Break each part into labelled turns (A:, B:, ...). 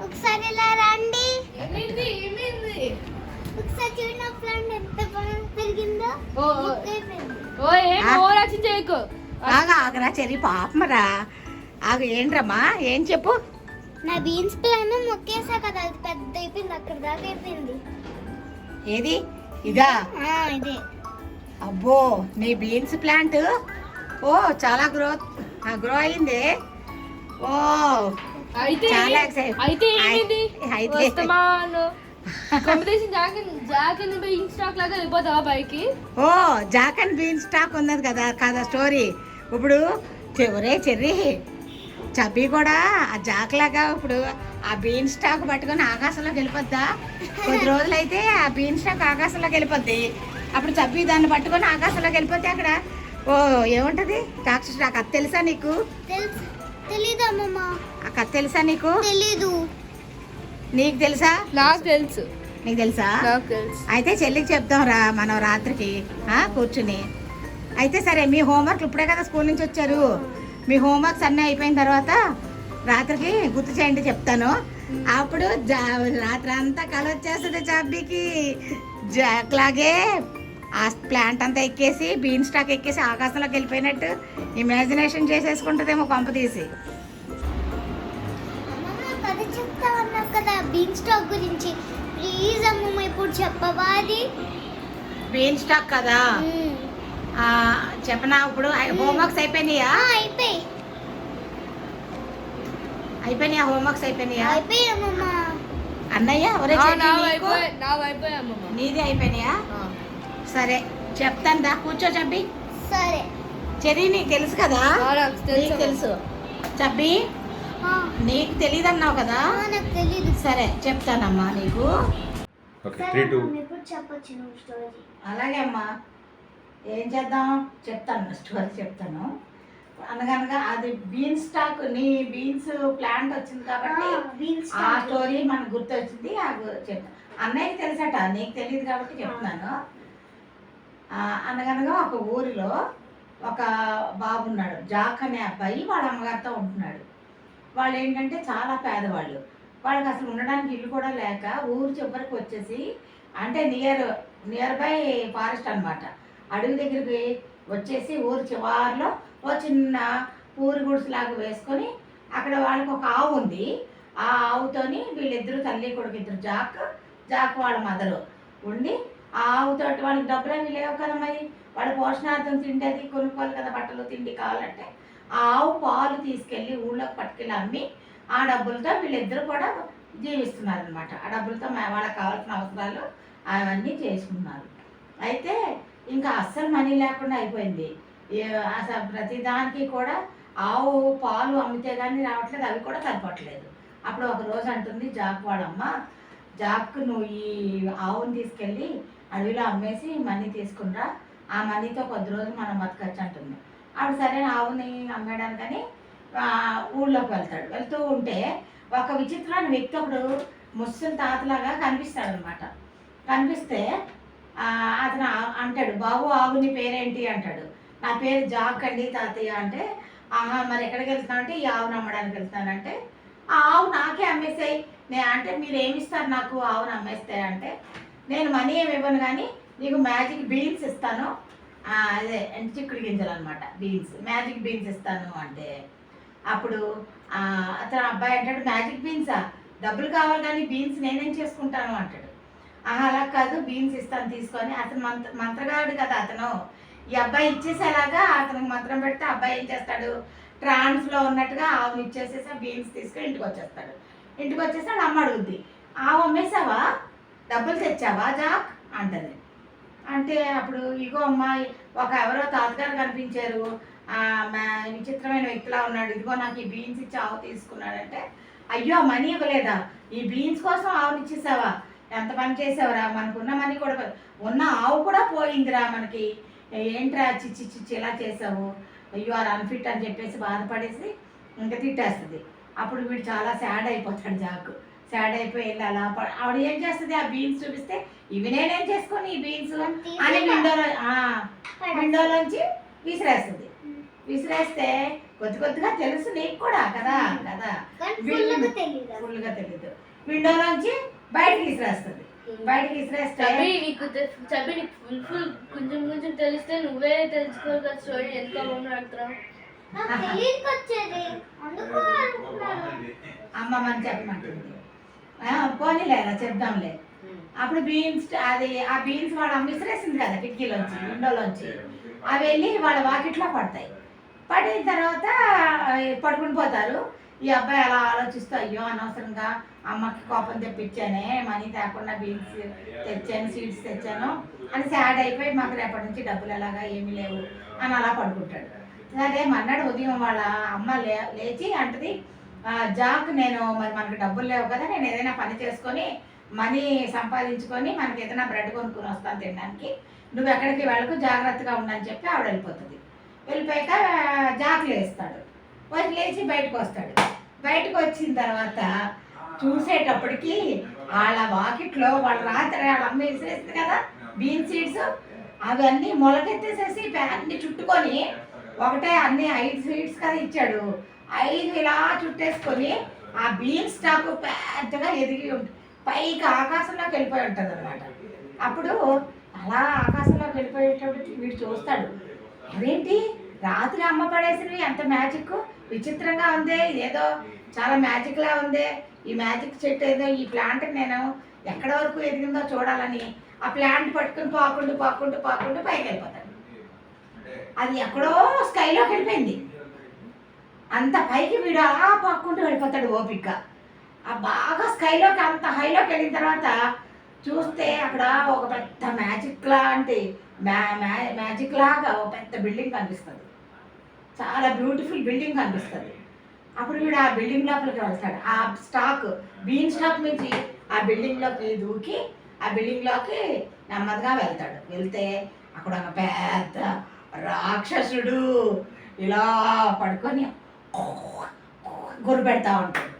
A: ఒకసారి ఇలా రండి.
B: ఏమైంది
A: ఒకసారి చూడండి నా ప్లాంట్ ఎంత బాగా పెరిగిందో.
B: ఓ ఏం ఓవరాక్షన్ చేయకు.
C: ఆగరా చెరి పాపమరా. ఆగు ఏంట్రమ్మా ఏం చెప్పు.
A: నా బీన్స్ ప్లాంట్ మొక్కేసా కదా, అది పెద్ద అయిపోయింది, అక్కడ దాకా అయిపోయింది.
C: ఏది ఇదా?
A: ఇదే.
C: అబ్బో నీ బీన్స్ ప్లాంట్ ఓ చాలా గ్రో అయింది. ఓ
B: అయితే
C: చాలా
B: అయితే ఏమైంది?
C: అయితే
B: వస్తామాను competition jack and beanstalk లాగా వెళ్ళిపోతావా పైకి?
C: ఓ జాక్ అండ్ బీన్ స్టాక్ ఉన్నది కదా కదా స్టోరీ. ఇప్పుడు ఒరే చెర్రీ చబ్బీ కూడా ఆ జాక్ లాగా ఇప్పుడు ఆ బీన్ స్టాక్ పట్టుకొని ఆకాశంలోకి వెళ్ళిపోద్దా? కొద్ది రోజులైతే ఆ బీన్ స్టాక్ ఆకాశంలోకి వెళ్ళిపోద్ది. అప్పుడు చబ్బీ దాన్ని పట్టుకొని ఆకాశంలోకి వెళ్ళిపోతే అక్కడ ఓ ఏముంటది రాక్షసు. ఆ కథ తెలుసా నీకు?
A: తెలీదు అమ్మమ్మ.
C: ఆ కథ తెలుసా నీకు?
A: తెలీదు.
C: నీకు తెలుసా?
B: నాకు తెలుసు.
C: నీకు తెలుసా?
B: నాకు తెలుసు.
C: అయితే చెల్లికి చెప్తాం రా మనం రాత్రికి కూర్చుని. అయితే సరే మీ హోంవర్క్ ఇప్పుడే కదా స్కూల్ నుంచి వచ్చారు. మీ హోంవర్క్స్ అన్నీ అయిపోయిన తర్వాత రాత్రికి గుర్తు చేయండి చెప్తాను. అప్పుడు రాత్రి అంతా కళ వచ్చేస్తుంది చబ్బీకి. జాక్లాగే ఆ ప్లాంట్ అంతా ఎక్కేసి బీన్ స్టాక్ ఎక్కేసి ఆకాశంలోకి వెళ్ళిపోయినట్టు ఇమాజినేషన్ చేసేసుకుంటుందేమో కొంప తీసి.
A: కదా బీన్ స్టాక్ గురించి ప్లీజ్ అమ్మమ్మ ఇప్పుడు చెప్పవా? అది
C: బీన్ స్టాక్ కదా చెప్పనా? ఇప్పుడు హోంవర్క్స్ అయిపోయినాయా? అయిపోయినాయా హోంవర్క్స్ అయిపోయినాయా?
A: అమ్మమ్మ.
C: అన్నయ్య నీది అయిపోయినాయా? సరే చెప్తాను దా కూర్చో చబ్బి.
A: సరే
C: చెర్రీ నీకు తెలుసు కదా? నీకు తెలుసు చబ్బి. నీకు తెలియదు అన్నావు కదా?
A: నాకు తెలీదు.
C: సరే చెప్తానమ్మా నీకు. అలాగే అమ్మా ఏం చేద్దాం చెప్తాను. స్టోరీ చెప్తాను. అనగనగా అది బీన్ స్టాక్ నీ బీన్స్ ప్లాంట్ వచ్చింది కాబట్టి ఆ స్టోరీ మనకు గుర్తొచ్చింది. చెప్తాను. అన్నయ్యకి తెలుసట, నీకు తెలియదు కాబట్టి చెప్తున్నాను. అనగనగా ఒక ఊరిలో ఒక బాబు ఉన్నాడు. జాక్ అనే అబ్బాయి వాళ్ళ అమ్మగారితో ఉంటున్నాడు. వాళ్ళు ఏంటంటే చాలా పేదవాళ్ళు. వాళ్ళకి అసలు ఉండడానికి ఇల్లు కూడా లేక ఊరు చివరికి వచ్చేసి అంటే నియర్ బై ఫారెస్ట్ అనమాట, అడవి దగ్గరికి వచ్చేసి ఊరు చివరిలో ఓ చిన్న పూరి గుడిసెలాగా వేసుకొని అక్కడ వాళ్ళకి ఒక ఆవు ఉంది. ఆ ఆవుతోని వీళ్ళిద్దరు తల్లి కొడుకు ఇద్దరు జాక్ వాళ్ళ మదరు ఉండి ఆ ఆవుతో వాళ్ళకి డబ్బులు అవి లేవు కదా, మరి వాళ్ళ పోషణార్థం తిండేది కొనుక్కోవాలి కదా, బట్టలు తిండి కావాలంటే ఆ ఆవు పాలు తీసుకెళ్ళి ఊళ్ళోకి పట్టుకెళ్ళి అమ్మి ఆ డబ్బులతో వీళ్ళిద్దరు కూడా జీవిస్తున్నారు అనమాట. ఆ డబ్బులతో వాళ్ళకి కావాల్సిన అవసరాలు అవన్నీ చేసుకున్నారు. అయితే ఇంకా అస్సలు మనీ లేకుండా అయిపోయింది. అసలు ప్రతిదానికి కూడా ఆవు పాలు అమ్మితే కానీ రావట్లేదు, అవి కూడా సరిపట్లేదు. అప్పుడు ఒక రోజు అంటుంది జాక్ వాళ్ళమ్మ, జాక్ నువ్వు ఈ ఆవుని తీసుకెళ్ళి అడవిలో అమ్మేసి మనీ తీసుకునిరా, ఆ మనీతో కొద్ది రోజులు మనం బతకచ్చు అంటుంది. ఆవిడ సరే ఆవుని అమ్మేయడానికని ఊళ్ళోకి వెళ్తూ ఉంటే ఒక విచిత్రమైన వ్యక్తి ఒకడు ముస్లిం తాతలాగా కనిపిస్తాడనమాట. కనిపిస్తే అతను అంటాడు, బాబు ఆవు నీ పేరేంటి అంటాడు. నా పేరు జాక్ అండి తాతయ్య అంటే, ఆహా మరి ఎక్కడికి వెళ్తున్నావు అంటే ఈ ఆవును అమ్మడానికి వెళ్తానంటే, ఆ ఆవు నాకే అమ్మేసాయి అంటే మీరు ఏమిస్తారు నాకు ఆవును అమ్మేస్తే అంటే, నేను మనీ ఏమి ఇవ్వను కానీ నీకు మ్యాజిక్ బీన్స్ ఇస్తాను, అదే చిక్కుడు గింజలు అనమాట బీన్స్, మ్యాజిక్ బీన్స్ ఇస్తాను అంటే, అప్పుడు అతను అబ్బాయి అంటాడు మ్యాజిక్ బీన్సా, డబ్బులు కావాలి కానీ బీన్స్ నేనేం చేసుకుంటాను అంటాడు. అలా కాదు బీన్స్ ఇస్తాను తీసుకొని. అతను మంత్రగాడు కదా అతను, ఈ అబ్బాయి ఇచ్చేసేలాగా అతనికి మంత్రం పెడితే అబ్బాయి ఏం చేస్తాడు, ట్రాన్స్లో ఉన్నట్టుగా ఆవును ఇచ్చేసేసి బీన్స్ తీసుకొని ఇంటికి వచ్చేస్తాడు. ఇంటికి వచ్చేసాడు, అమ్మ అడుగుద్ది, ఆవు అమ్మేసావా, డబ్బులు తెచ్చావా జాక్ అంటది. అంటే అప్పుడు ఇగో అమ్మాయి ఒక ఎవరో తాతగారు కనిపించారు, విచిత్రమైన వ్యక్తిలా ఉన్నాడు, ఇదిగో నాకు ఈ బీన్స్ ఇచ్చి ఆవు తీసుకున్నాడంటే, అయ్యో మనీ ఇవ్వలేదా, ఈ బీన్స్ కోసం ఆవుని ఇచ్చేసావా, ఎంత పని చేసావురా, మనకున్న మనీ కూడా ఉన్న ఆవు కూడా పోయిందిరా మనకి, ఏంట్రా చిచ్చి ఇలా చేసావు, అయ్యో ఆర్ అన్ఫిట్ అని చెప్పేసి బాధపడేసి ఇంకా తిట్టేస్తుంది. అప్పుడు వీడు చాలా సాడ్ అయిపోతాడు జాక్. సాడ్ అయిపోయి వెళ్ళి అలా ఆవిడ ఏం చేస్తుంది, ఆ బీన్స్ చూపిస్తే ఇవి నేనేం చేసుకొని ఈ బీన్స్ అని విండోలోంచి విసిరేస్తుంది. విసిరేస్తే కొద్ది కొద్దిగా తెలుసు నీకు కూడా కదా కదా
A: కానీ ఫుల్గా తెలియదు.
C: ఫుల్గా తెలీదు. విండోలోంచి బయటకి విసిరేస్తుంది. బయటకి విసిరేస్తే
B: చబ్బి నీకు ఫుల్ కొంచెం కొంచెం తెలిస్తే నువ్వే తెలుసుకోవాలి స్టోరీ ఎంత బాగుంది అడుగుతున్నావు.
A: నాకు తెలియక వచ్చేది అందుకు అనుకున్నాను.
C: అమ్మమ్మని చెప్పమంటుంది. పోనీలే అలా చెప్దాంలే. అప్పుడు బీన్స్ అది ఆ బీన్స్ వాడు అమ్మ విసిరేసింది కదా కిటికీలోంచి విండోలోంచి. అవి వెళ్ళి వాళ్ళ వాకిట్లో పడతాయి. పడిన తర్వాత పడుకుని పోతారు. ఈ అబ్బాయి అలా ఆలోచిస్తూ అయ్యో అనవసరంగా అమ్మకి కోపం తెప్పించానే, మనీ తేకుండా బీన్స్ తెచ్చాను, సీడ్స్ తెచ్చాను అని సాడ్ అయిపోయి మాకు రేపటి నుంచి డబ్బులు ఎలాగా ఏమీ లేవు అని అలా పడుకుంటాడు. సరే మన్నాడు ఉదయం వాళ్ళ అమ్మ లేచి అంటది, జాక్ నేను మరి మనకు డబ్బులు లేవు కదా, నేను ఏదైనా పని చేసుకొని మనీ సంపాదించుకొని మనకి ఏదైనా బ్రెడ్ కొనుక్కొని వస్తాను తినడానికి, నువ్వు ఎక్కడికి వెళ్ళకు జాగ్రత్తగా ఉండని చెప్పి ఆవిడ వెళ్ళిపోతుంది. వెళ్ళిపోయాక జాక్ లేస్తాడు. లేచి బయటకు వస్తాడు. బయటకు వచ్చిన తర్వాత చూసేటప్పటికి వాళ్ళ వాకిట్లో వాళ్ళ రాత్రి వాళ్ళ అమ్మ వేసేసింది కదా బీన్ సీడ్స్, అవన్నీ మొలకెత్తేసేసి అన్ని చుట్టుకొని ఒకటే అన్ని 5 సీడ్స్ కదా ఇచ్చాడు. 5 ఇలా చుట్టేసుకొని ఆ బీన్ స్టాక్ పెద్దగా ఎదిగి పైకి ఆకాశంలోకి వెళ్ళిపోయి ఉంటుంది అనమాట. అప్పుడు అలా ఆకాశంలోకి వెళ్ళిపోయేటప్పుడు వీడు చూస్తాడు, అదేంటి రాత్రి అమ్మ పడేసినవి ఎంత మ్యాజిక్, విచిత్రంగా ఉంది, ఏదో చాలా మ్యాజిక్లా ఉంది, ఈ మ్యాజిక్ చెట్టు ఏదో ఈ ప్లాంట్కి నేను ఎక్కడ వరకు ఎదిగిందో చూడాలని ఆ ప్లాంట్ పట్టుకుని పాకుంటూ పైకి వెళ్ళిపోతాడు. అది ఎక్కడో స్కైలోకి వెళ్ళిపోయింది. అంత పైకి వీడు అలా పాక్కుంటూ వెళ్ళిపోతాడు ఓపిక. ఆ బాగా స్కైలోకి అంత హైలోకి వెళ్ళిన తర్వాత చూస్తే అక్కడ ఒక పెద్ద మ్యాజిక్ లాంటి మ్యాజిక్ లాగా ఒక పెద్ద బిల్డింగ్ కనిపిస్తుంది. చాలా బ్యూటిఫుల్ బిల్డింగ్ కనిపిస్తుంది. అప్పుడు వీడు ఆ బిల్డింగ్ లోపలికి వెళ్తాడు. ఆ స్టాక్ బీన్ స్టాక్ నుంచి ఆ బిల్డింగ్లోకి దూకి ఆ బిల్డింగ్లోకి నెమ్మదిగా వెళ్తాడు. వెళ్తే అక్కడ ఒక పెద్ద రాక్షసుడు ఇలా పడుకొని గురి పెడతా ఉంటాడు.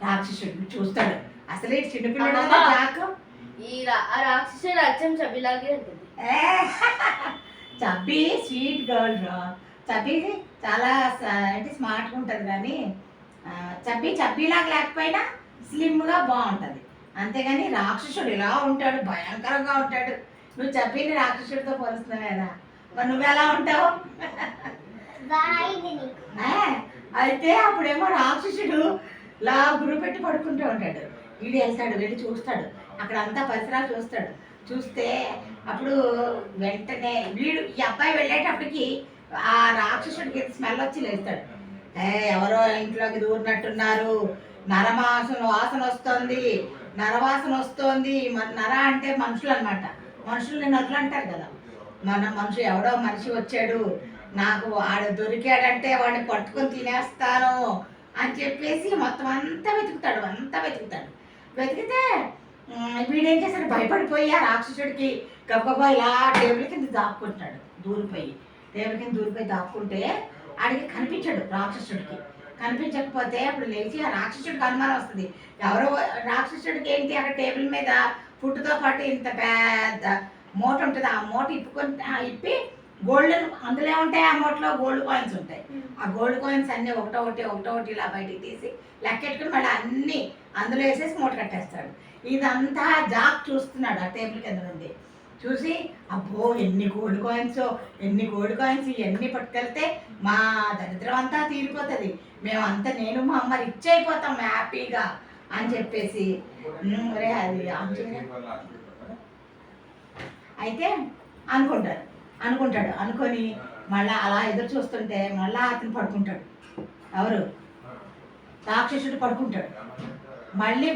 C: రాక్షసుడు చూస్తాడు, అసలు ఈ చిన్నపిల్లడు జాక్
B: ఈ రాక్షసుడు అచ్చం చబ్బిలాగే ఉంటుంది.
C: చబ్బి స్వీట్ గర్ల్ రా. చబ్బి చాలా అంటే స్మార్ట్గా ఉంటుంది, కానీ చబ్బీలాగా లేకపోయినా స్లిమ్గా బాగుంటుంది. అంతేగాని రాక్షసుడు ఇలా ఉంటాడు, భయంకరంగా ఉంటాడు. నువ్వు చబ్బీని రాక్షసుడితో పోలుస్తున్నావేరా, మరి నువ్వు ఎలా ఉంటావు? అయితే అప్పుడేమో రాక్షసుడు లా గురు పెట్టి పడుకుంటూ ఉంటాడు. వీడు వెళ్తాడు, వెళ్ళి చూస్తాడు, అక్కడ అంతా పరిసరాలు చూస్తాడు. చూస్తే అప్పుడు వెంటనే వీడు ఈ అబ్బాయి వెళ్ళేటప్పటికి ఆ రాక్షసుడికి స్మెల్ వచ్చి లేస్తాడు. ఎవరో ఇంట్లోకి దూరినట్టున్నారు, నరమాసం వాసన వస్తుంది, నరవాసన వస్తుంది. నర అంటే మనుషులు అనమాట. మనుషులు నరులు అంటారు కదా. మనిషి ఎవడో మనిషి వచ్చాడు, నాకు వాడు దొరికాడంటే వాడిని పట్టుకొని తినేస్తాను అని చెప్పేసి మొత్తం అంతా వెతుకుతాడు. వెతికితే వీడేం చేస్తాడు, భయపడిపోయి ఆ రాక్షసుడికి గబ్బగా ఇలా టేబుల్ కింద దాక్కుంటాడు. టేబుల్ కింద దూరిపోయి దాక్కుంటే ఆడికి కనిపించాడు. రాక్షసుడికి కనిపించకపోతే అప్పుడు లేచి ఆ రాక్షసుడికి అనుమానం వస్తుంది, ఎవరో రాక్షసుడికి ఏంటి అక్కడ టేబుల్ మీద ఫుడ్తో పాటు ఇంత పెద్ద మూట ఉంటుంది, ఆ మూట ఇప్పి గోల్డ్ అందులో ఉంటాయి. ఆ మూటలో గోల్డ్ కాయిన్స్ ఉంటాయి. ఆ గోల్డ్ కాయిన్స్ అన్నీ ఒకటోటి ఇలా బయటికి తీసి లెక్కెట్టుకుని మళ్ళీ అన్నీ అందులో వేసేసి మూట కట్టేస్తాడు. ఇదంతా జాక్ చూస్తున్నాడు ఆ టేబుల్ కింద నుండి. చూసి అబ్బో ఎన్ని గోల్డ్ కాయిన్స్ ఇవన్నీ పట్టుకెళ్తే మా దరిద్రం అంతా తీరిపోతుంది, మేమంతా నేను మా అమ్మ రిచ్ అయిపోతాం హ్యాపీగా అని చెప్పేసి రే అది అయితే అనుకుంటాడు. అనుకొని మళ్ళీ అలా ఎదురు చూస్తుంటే మళ్ళీ అతను పడుకుంటాడు. ఎవరు రాక్షసుడు పడుకుంటాడు. మళ్ళీ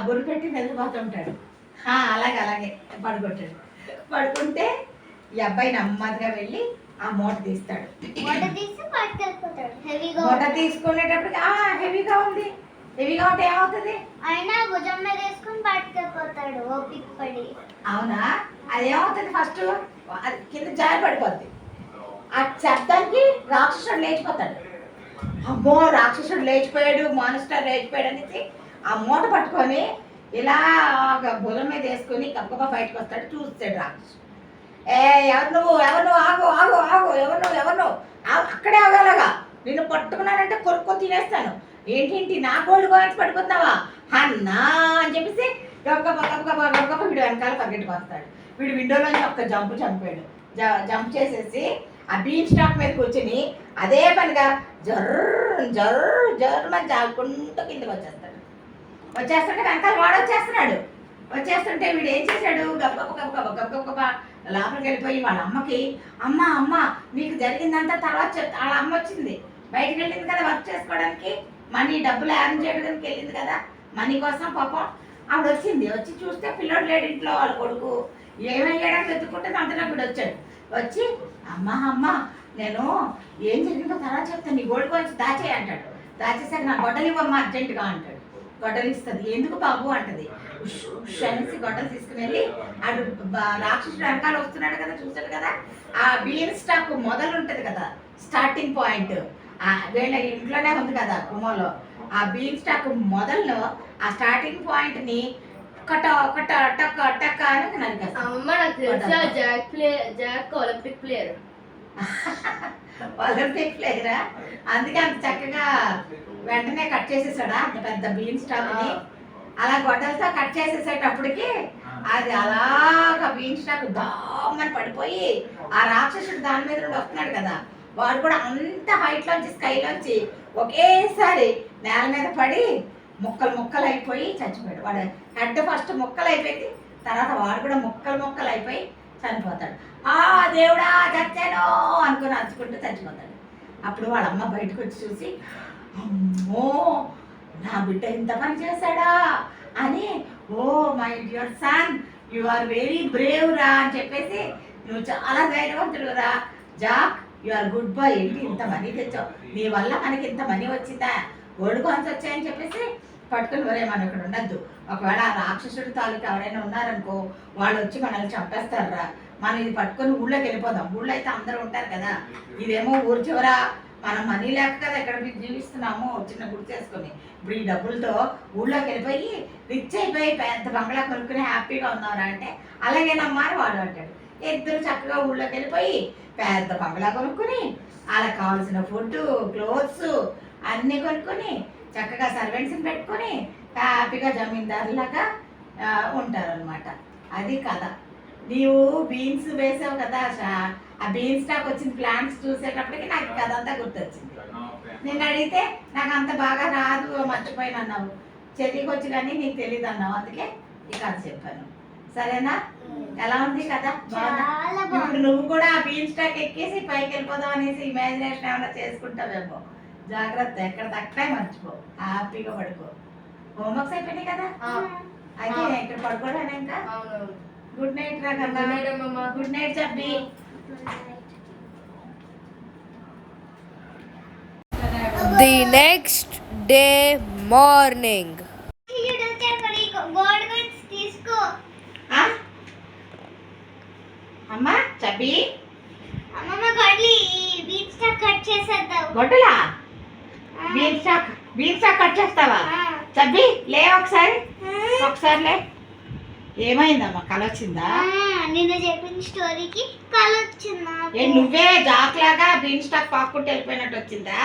C: గురి పెట్టి నిద్రపోతుంటాడు. అలాగే పడుకుంటే ఈ అబ్బాయి నెమ్మదిగా వెళ్ళి ఆ మూట తీస్తాడు. మూట తీసుకునేటప్పటికి హెవీగా ఉంది. హెవీగా ఉంటే ఏమవుతుంది,
A: ఆయన భుజం మీద వేసుకుని పట్టుకెళ్ళిపోతాడు ఓపిక పడి.
C: అవునా, అదేమవుతుంది, ఫస్ట్ కింద జారి పడిపోద్ది. ఆ శబ్దానికి రాక్షసుడు లేచిపోతాడు. అమ్మో రాక్షసుడు లేచిపోయాడు, మాన్స్టర్ లేచిపోయాడు అనేసి ఆ మూట పట్టుకొని ఇలా భుజం మీద వేసుకొని గబ్బగా బయటకు వస్తాడు. చూస్తాడు రాక్షసుడు, ఎవరు నువ్వు ఆగు ఎవరు నువ్వు అక్కడే ఆగలాగా నిన్ను పట్టుకున్నానంటే కొరుక్కొని తినేస్తాను. ఏంటి నా గోల్డ్ కాయిన్స్ పట్టుకున్నావా అన్నా అని చెప్పేసి గబగబ వీడు వెనకాల పరిగెట్టుకు వస్తాడు. వీడు విండోలోంచి ఒక్క జంప్ చంపాడు. జంప్ చేసేసి ఆ బీన్ స్టాక్ మీద కూర్చుని అదే పనిగా జర్రమని జారుకుంటూ కిందకి వచ్చేస్తుంటే వెనకాల వాడు వచ్చేస్తుంటే వీడు ఏం చేశాడు, గబ్బ లోపలికి వెళ్ళిపోయి వాళ్ళ అమ్మకి అమ్మ నీకు జరిగిందంతా తర్వాత వాళ్ళ అమ్మ వచ్చింది, బయటకు వెళ్ళింది కదా వర్క్ చేసుకోవడానికి, మనీ డబ్బులు అరేంజ్ చేయడానికి వెళ్ళింది కదా మనీ కోసం. పాపం ఆవిడ వచ్చి చూస్తే పిల్లోడు లేడు ఇంట్లో, వాళ్ళ కొడుకు ఏమయ్యాడని వెతుక్కుంటే అంతలో వీడు వచ్చి అమ్మ నేను ఏం జరిగిందో తర్వాత చెప్తాను, నీ గోల్డ్ కాయిన్స్ దాచేయి అంటాడు. దాచేసాక నా గొడ్డలు ఇవ్వమ్మ అర్జెంటుగా అంటాడు. గొడ్డలు ఇస్తుంది. ఎందుకు బాబు అంటది. ఉష్ అనేసి గొడ్డలు తీసుకుని వెళ్ళి అటు రాక్షసుడు వెనకాల వస్తున్నాడు కదా, చూసాడు కదా ఆ బీన్ స్టాక్ మొదలు ఉంటుంది కదా స్టార్టింగ్ పాయింట్, వీళ్ళ ఇంట్లోనే ఉంది కదా కుమ్మలో. ఆ బీన్ స్టాక్ మొదల్లో ఆ స్టార్టింగ్ పాయింట్ ని టక్క అని నరికేస్తాను.
B: Jack Olympic ప్లేయరా?
C: అందుకే అంత చక్కగా వెంటనే కట్ చేసేసాడా అంత పెద్ద బీన్ స్టాక్ ని. అలా గొడ్డలతో కట్ చేసేసేటప్పటికి అది అలాగా బీన్ స్టాక్ దామని పడిపోయి ఆ రాక్షసుడు దాని మీద నుండి వస్తున్నాడు కదా, వాడు కూడా అంత హైట్ లోంచి స్కైలోంచి ఒకేసారి నేల మీద పడి ముక్కలు అయిపోయి చచ్చిపోయాడు. వాడు హెడ్ ఫస్ట్ ముక్కలు అయిపోయింది, తర్వాత వాడు కూడా ముక్కలు అయిపోయి చనిపోతాడు. ఆ దేవుడా చచ్చాను అనుకుని అరుచుకుంటూ చచ్చిపోతాడు. అప్పుడు వాళ్ళ అమ్మ బయటకు వచ్చి చూసి అమ్మో నా బిడ్డ ఇంత పని చేశాడా అని, oh my dear son you are very brave రా అని చెప్పేసి, నువ్వు చాలా ధైర్యవంతుడు రా Jack, you are good boy, ఏంటి ఇంత మనీ తెచ్చావు, నీ వల్ల మనకి ఇంత మనీ వచ్చిందా, గోల్డ్ కాయిన్స్ వచ్చాయని చెప్పేసి పట్టుకుని వరే మనం ఇక్కడ ఉండద్దు, ఒకవేళ ఆ రాక్షసుడి తాలూకు ఎవరైనా ఉన్నారనుకో వాళ్ళు వచ్చి మనల్ని చంపేస్తారా, మనం ఇది పట్టుకొని ఊళ్ళోకి వెళ్ళిపోదాం, ఊళ్ళో అయితే అందరూ ఉంటారు కదా, ఇదేమో ఊరు చివర మనం మనీ లేక కదా ఇక్కడ జీవిస్తున్నాము చిన్న గుడి చేసుకొని, ఇప్పుడు ఈ డబ్బులతో ఊళ్ళోకి వెళ్ళిపోయి రిచ్ అయిపోయి పెద్ద బంగ్లా కొనుక్కుని హ్యాపీగా ఉన్నారా అంటే అలాగేనమ్మా అని వాడు అంటాడు. ఇద్దరు చక్కగా ఊళ్ళోకి వెళ్ళిపోయి పెద్ద బంగ్లా కొనుక్కుని వాళ్ళకి కావాల్సిన ఫుడ్ క్లోత్స్ అన్నీ కొనుక్కొని చక్కగా సర్వెంట్స్ని పెట్టుకొని హ్యాపీగా జమీందారులాగా ఉంటారనమాట. అది కథ. నీవు బీన్స్ వేసావు కదా, ఆ బీన్ స్టాక్ వచ్చిన ప్లాంట్స్ చూసేటప్పటికి నాకు కథ అంతా గుర్తొచ్చింది. నేను అడిగితే నాకు అంత బాగా రాదు మర్చిపోయిన అన్నావు, చెతికి వచ్చి కానీ నీకు తెలియదు అన్నావు, అందుకే ఈ కథ చెప్పాను. సరేనా? ఎలా ఉంది కదా? ఇప్పుడు నువ్వు కూడా ఆ బీన్ స్టాక్ ఎక్కేసి పైకి వెళ్ళిపోదాం అనేసి ఇమాజినేషన్ ఏమైనా చేసుకుంటావేమో. జాగ్రత్త, ఎక్కడ తక్కువ మర్చిపో, హ్యాపీగా పడుకో. హోంవర్క్స్ అయిపోయినాయి కదా, అయితే ఇక్కడ పడుకోవడానికి ఇంకా. గుడ్ నైట్ రా కన్నా. గుడ్ నైట్ చెప్పి.
B: The next day morning.
C: అమ్మా చెప్పి
A: గొడ్డలా
C: బీన్ స్టాక్ కట్ చేస్తావా? చెప్పి లే ఒకసారి లే. ఏమైందమ్మా, కళ వచ్చిందా?
A: నిన్న చెప్పిన స్టోరీకి కళ వచ్చిందా?
C: నువ్వే జాక్లాగా బీన్ స్టాక్ పాక్కుంటూ వెళ్ళిపోయినట్టు వచ్చిందా?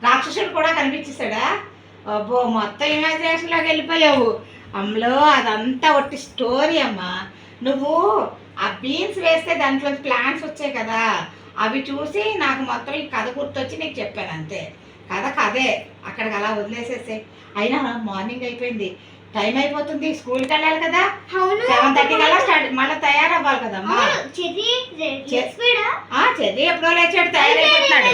C: రాక్షసుడు కూడా కనిపించేశాడా? అబ్బో మొత్తం ఇమాజినేషన్ లాగా వెళ్ళిపోయావు. అమ్మలో అదంతా ఒట్టి స్టోరీ అమ్మా. నువ్వు ఆ బీన్స్ వేస్తే దాంట్లో ప్లాంట్స్ వచ్చాయి కదా, అవి చూసి నాకు మొత్తం ఈ కథ గుర్తొచ్చి నీకు చెప్పాను అంతే. కథే అక్కడికి అలా వదిలేసేసే. అయినా మార్నింగ్ అయిపోయింది, టైం అయిపోతుంది, స్కూల్కి వెళ్ళాలి కదా. 7:30 కల్లా స్టార్ట్, మళ్ళీ తయారవ్వాలి కదమ్మా. చెర్రీ ఎప్పుడో లేచాడు, తయారైపోతున్నాడు.